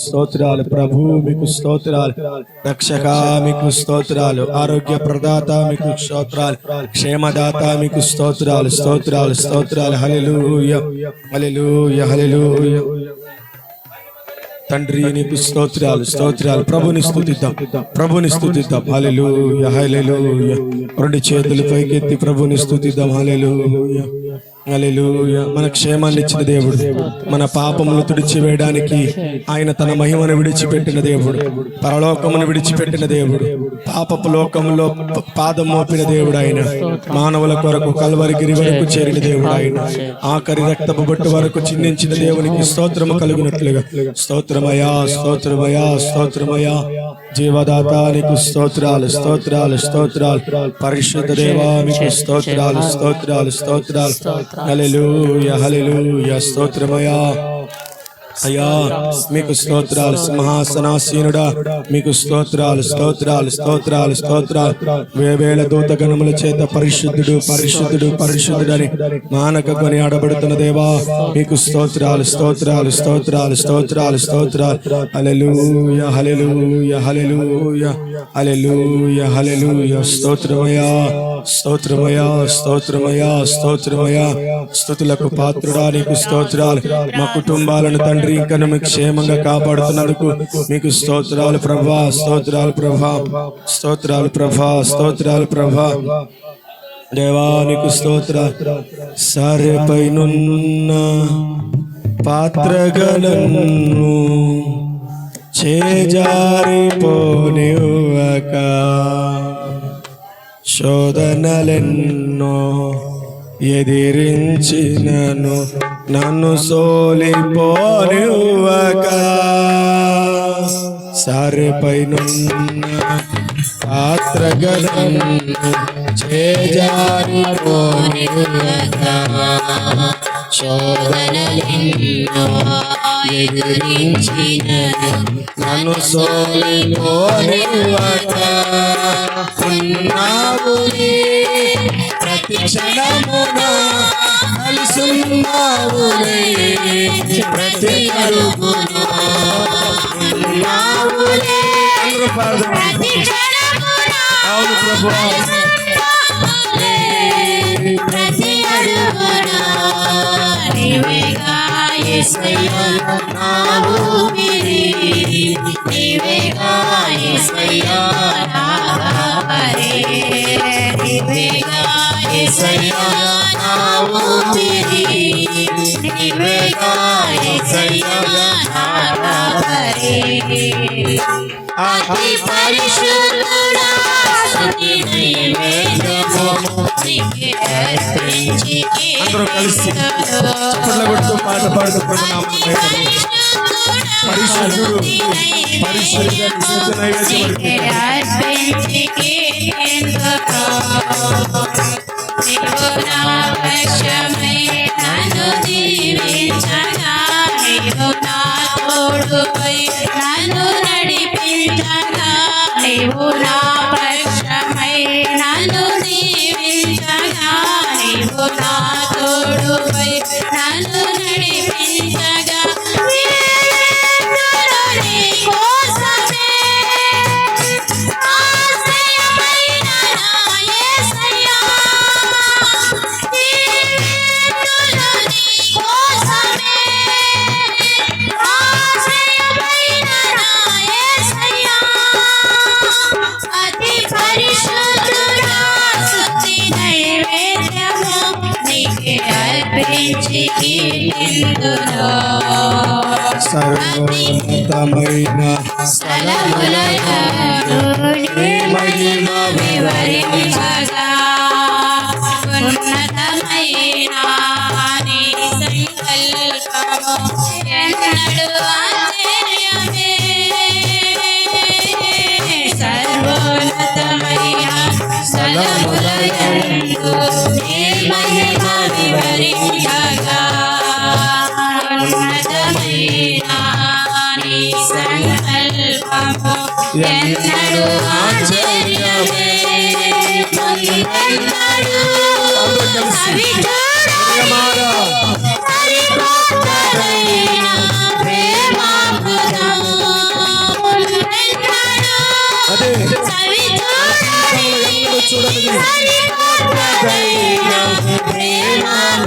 స్తోత్రాలు ప్రభు, మీకు స్తోత్రాలు. రక్షక మీకు స్తోత్రాలు. ఆరోగ్య ప్రదాత మీకు స్తోత్రాలు. క్షేమదాత మీకు స్తోత్రాలు, స్తోత్రాలు, స్తోత్రాలు. హల్లెలూయా, హల్లెలూయా, హల్లెలూయా. తండ్రి నీకు స్తోత్రాలు, స్తోత్రాలు. ప్రభుని స్తుతిద్దాం, ప్రభుని స్తుతిద్దాం. హల్లెలూయా, హల్లెలూయా. రెండు చేతులు పైకెత్తి ప్రభుని స్తుతిద్దాం. హల్లెలూయా, హల్లెలూయా. మన క్షేమాన్ని ఇచ్చిన దేవుడు, మన పాపములు తుడిచివేయడానికి ఆయన తన మహిమను విడిచిపెట్టిన దేవుడు, పరలోకమును విడిచిపెట్టిన దేవుడు, పాపపు లోకంలో పాదం మోపిన దేవుడు ఆయన, మానవుల కొరకు కల్వరిగిరి వరకు చేరిన దేవుడు ఆయన, ఆఖరి రక్తపు బొట్టు వరకు చిందించిన దేవునికి స్తోత్రము కలుగునట్లుగా స్తోత్రమయా, స్తోత్రమయా, స్తోత్రమయా. జీవదాత నీకు స్తోత్రాలు, స్తోత్రాలు, స్తోత్రాలు. పరిశుద్ధ దేవా మీకు స్తోత్రాలు, స్తోత్రాలు, స్తోత్రాలు. హల్లెలూయా, హల్లెలూయా. స్తోత్రమయా అయ్యా మీకు స్తోత్రాలు. సింహాసనాసీనుడా మీకు స్తోత్రాలు, స్తోత్రాలు, స్తోత్రాలు, స్తోత్రాలు. వేవేల దూతగణముల చేత పరిశుద్ధుడు, పరిశుద్ధుడు, పరిశుద్ధుడని మానక కొని ఆడబడుతున్న దేవా మీకు స్తోత్రాలు, స్తోత్రాలు, స్తోత్రాలు, స్తోత్రాలు, స్తోత్రాలు. హల్లెలూయా, హల్లెలూయా, హల్లెలూయా, హల్లెలూయా, హల్లెలూయా. స్తోత్రమయా, స్తోత్రమయా, స్తోత్రమయా, స్తోత్రమయా. స్తుతులకు పాత్రుడా నీకు స్తోత్రాలు. మా కుటుంబాలను తండ్రి ఇంకా మీకు క్షేమంగా కాపాడుతున్నందుకు మీకు స్తోత్రాలు ప్రభా, స్తోత్రాలు ప్రభా, స్తోత్రాలు ప్రభా, స్తోత్రాలు ప్రభా. దేవానికి స్తోత్రాలు. సారెపైనున్న పాత్రగలను చేజారిపోనివ్వక శోధనలెన్నో ఎదిరించినను నన్ను సోలిపోనివ్వక సారెపైనున్న పాత్రగలను చేజారిపోనివ్వక శోధనలెన్నో ఎదిరించినను నన్ను సోలిపోనివ్వక ఉన్నావులే ప్రతి క్షణమున కలిసున్నావులే ప్రతి అడుగున ఉన్నావులే ప్రతి క్షణమున అవును ప్రభువా ప్రతి అడుగున నీవేగా యేసయ్యా నా ఊపిరి నీవేగా యేసయ్యా నా ఆహారే నీవేగా యేసయ్యా నా ఊపిరి నీవేగా యేసయ్యా నా ఆహారే అతి పరిశుద్ధుడా స్తుతి నైవేద్యము నీకే అర్పించి అందరూ కలిసి చప్పట్లు కొడుతూ పాట పాడుతూ ప్రభునామమున పరిశుద్ధుడు పరిశుద్ధ స్తుతి నైవేద్యము అర్పించి నీవు నా పక్షమై నన్ను దీవించగా నీవు నా తోడుపై నన్ను నడిపించగా నీవు నా పక్షమై నన్ను దీవించగా నీవు నా తోడుపై నన్ను నడిపించగా సర్వోన్నతమైన స్థలములలో నీ మహిమ వివరించగా ఉన్నతమైన నీ సంకల్పము ఎన్నడూ ఆశ్చర్యమే సర్వోన్నతమైన స్థలములలో నీ మహిమ వివరించగా సంకల్పము ఎన్నడూ ఆశ్చర్యమే ఎన్నడూ ప్రేమామృతం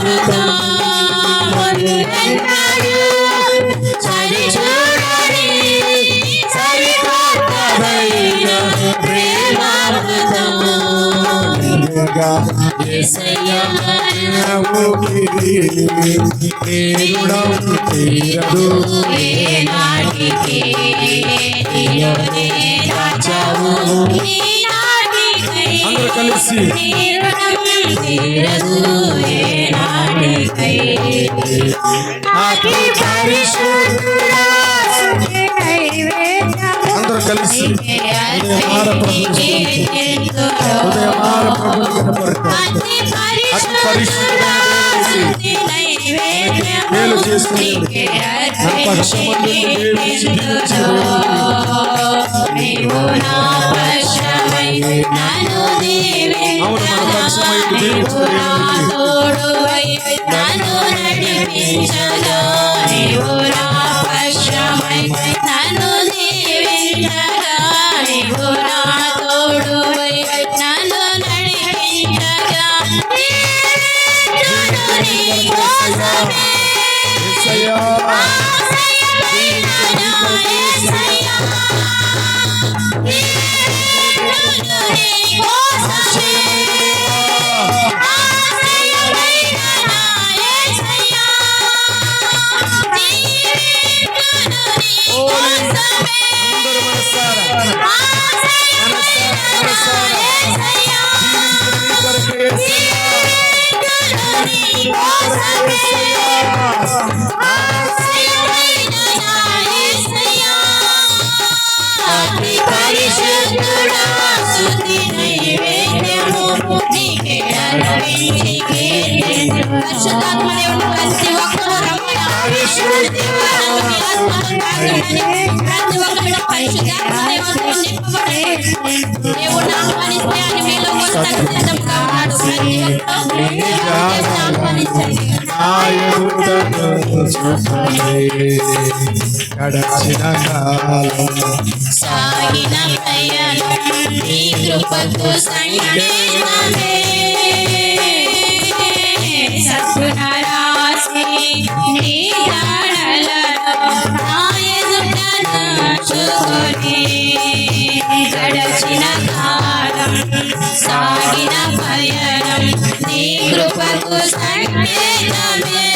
ప్రేమామృతం సరి చూడని సరికొత్తదైన ప్రేమామృతం యేసయ్యా తీరదు ఏనాటికి నీలోనే దాచావు అందరూ కలిసి తీరదు ఏనాటికై అతి పరిశుద్ధుడా అందరూ కలిసి హృదయమార మేలు చేసుకుని గడచిన కాలం సాగిన పయనం నీ కృపకు సంకేతమే సత్తునరాసి నీ దాడలలో నా ఎదుటను చూని గడచిన కాలం సాగిన పయనం నీ కృపకు సంకేతమే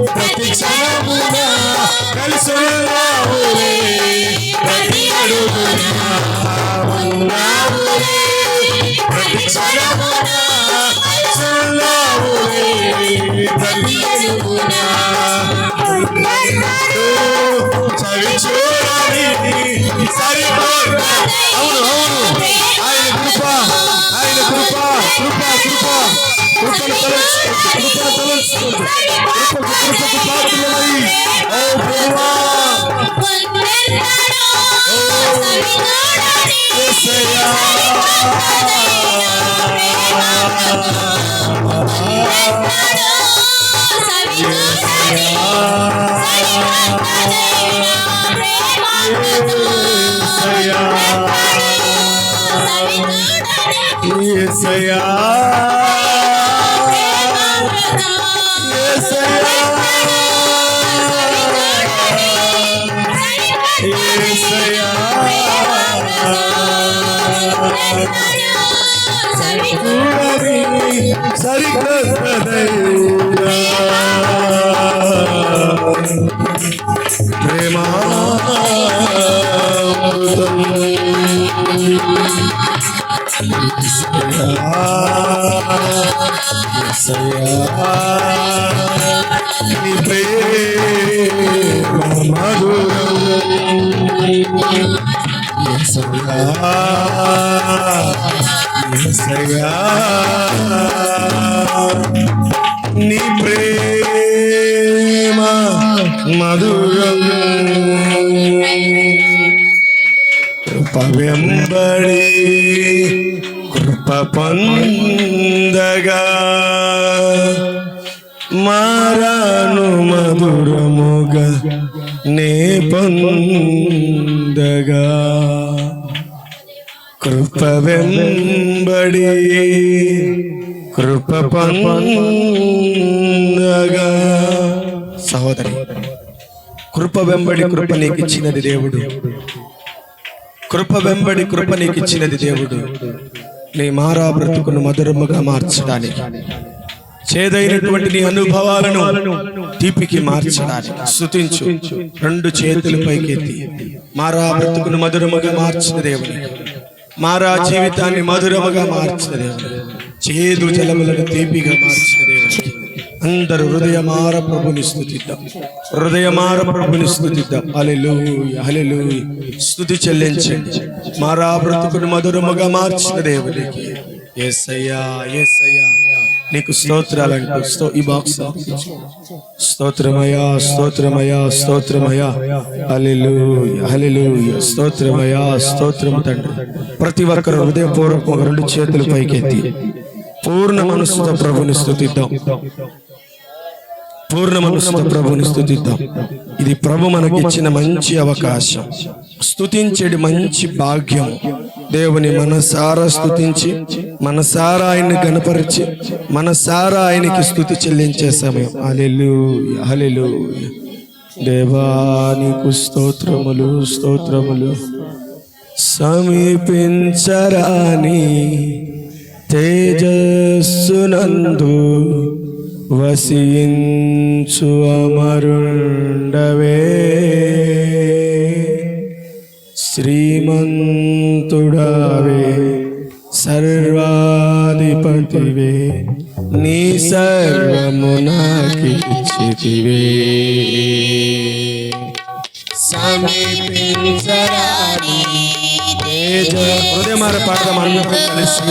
ప్రతి క్షణమున చేస్తున్నావులే ప్రతి అడుగున ఉన్నావులే ప్రతి క్షణమున ఉన్నావులే ప్రతి అడుగున చవి చూడని సరిపోదు. అవును అవును, ఆయన కృప ఆయన కృప కృప కృప కృపను తలంచుకోండి, కృపను తలంచుకోండి, కృపకు పాత్రలై. ఓ ప్రభువా, యేసయ్యా, యేసయ్యా, నీ ప్రేమ మధురం యేసయ్యా, నీ ప్రేమ మధురం కృప వెంబడి కృప పొందగా మారాను మధురముగా నే పొందగా కృప వెంబడి కృప పొందగా. సహోదరి, కృప వెంబడి కృప నీకు ఇచ్చినది దేవుడు. కృప వెంబడి కృప నీకు ఇచ్చినది దేవుడు. నీ మారా బ్రతుకును మధురముగా మార్చడానికి, చేదైనటువంటి నీ అనుభవాలను తీపికి మార్చడానికి స్తుతించు. రెండు చేతులు పైకెత్తి మారా బ్రతుకును మధురముగా మార్చిన దేవుని, మారా జీవితాన్ని మధురముగా మార్చిన దేవుని, చేదు జలములను తీపిగా మార్చిన దేవునికి అందరూ హృదయమార ప్రభుని స్తుతిద్దాం, హృదయమార ప్రభుని స్తుతిద్దాం. హల్లెలూయా హల్లెలూయా. స్తుతి చెల్లించండి. మారా బ్రతుకును మధురముగా మార్చిన దేవునికి. యేసయ్యా యేసయ్యా నీకు స్తోత్రాలంటూ ఈ బాక్స్ స్తోత్రమయా స్తోత్రమయా స్తోత్రమయా. హల్లెలూయా హల్లెలూయా. స్తోత్రమయా స్తోత్రము తండ్రి. ప్రతి ఒక్కరు హృదయపూర్వకంగా రెండు చేతులు పైకెత్తి పూర్ణ మనస్సుతో ప్రభుని స్తుతిద్దాం, పూర్ణ మనస్సుతో ప్రభుని స్తుతిద్దాం. ఇది ప్రభు మనకిచ్చిన మంచి అవకాశం, స్తుతించేది మంచి భాగ్యం. దేవుని మనసారా స్తుతించి, మనసారా ఆయన్ని గణపరిచి, మనసారా ఆయనకి స్తుతి చెల్లించే సమయం. హల్లెలూయా హల్లెలూయా. దేవా నీకు స్తోత్రములు స్తోత్రములు. సమీపించరాని తేజస్సునందు వసించు అమరుండవే, శ్రీమంతుడావే సర్వాధిపతివే, నీ సర్వము నాకిచ్చితివే. సమీపించరాని హృదయమార పాడదాం అందరూ కలిసి.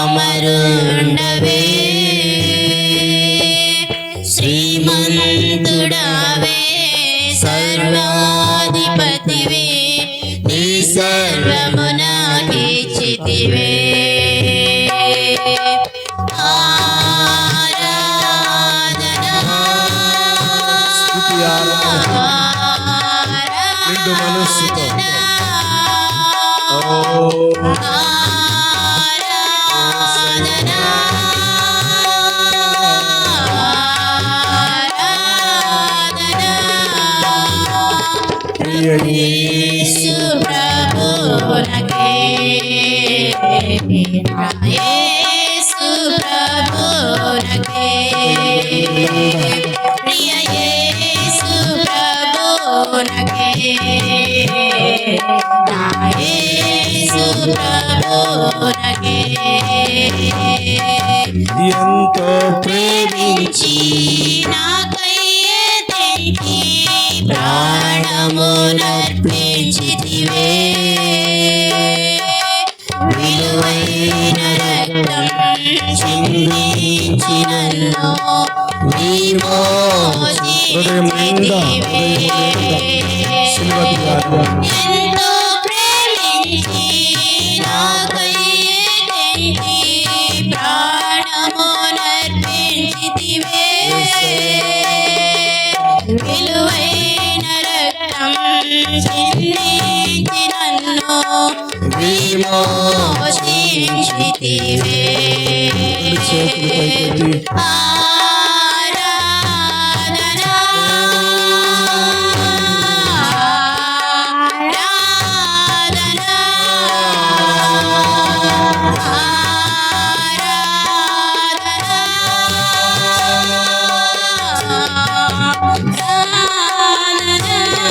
అమరుండవే, శ్రీమంతుడావే సర్వాధిపతివే, నీ సర్వము నాకిచ్చితివే. నిండు మనస్సుతో యేసు ప్రభునకే, యేసు ప్రభునకే, ప్రియ యేసు యేసు ప్రభువునకే ఎంతో ప్రేమించి నాకయ్యే తెంచి ప్రాణమునర్పించితివే విలువైన రక్తం చిందించి నన్ను విమోచించితివే. ఎంతో ప్రేమించి నాకయ్యే తెంచి ప్రాణమునర్పించితివే విలువైన రక్తం చిందించి నన్ను విమోచించితివే. చేతులు పైకెత్తి ఆరాధన ఆరాధన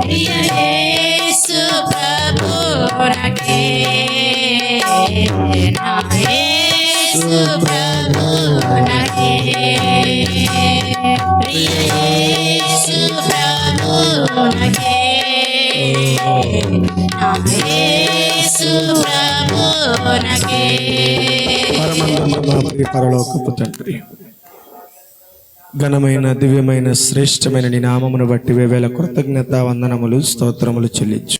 ప్రియ యేసు ప్రభువునకే నా యేసు ప్రభువునకే ప్రియ యేసు ప్రభువునకే నా యేసు ప్రభువునకే. పరమందున్న మా ప్రియ పరలోకపు తండ్రి, ఘనమైన దివ్యమైన శ్రేష్టమైన నీ నామమును బట్టి వేవేల కృతజ్ఞత వందనములు స్తోత్రములు చెల్లించు.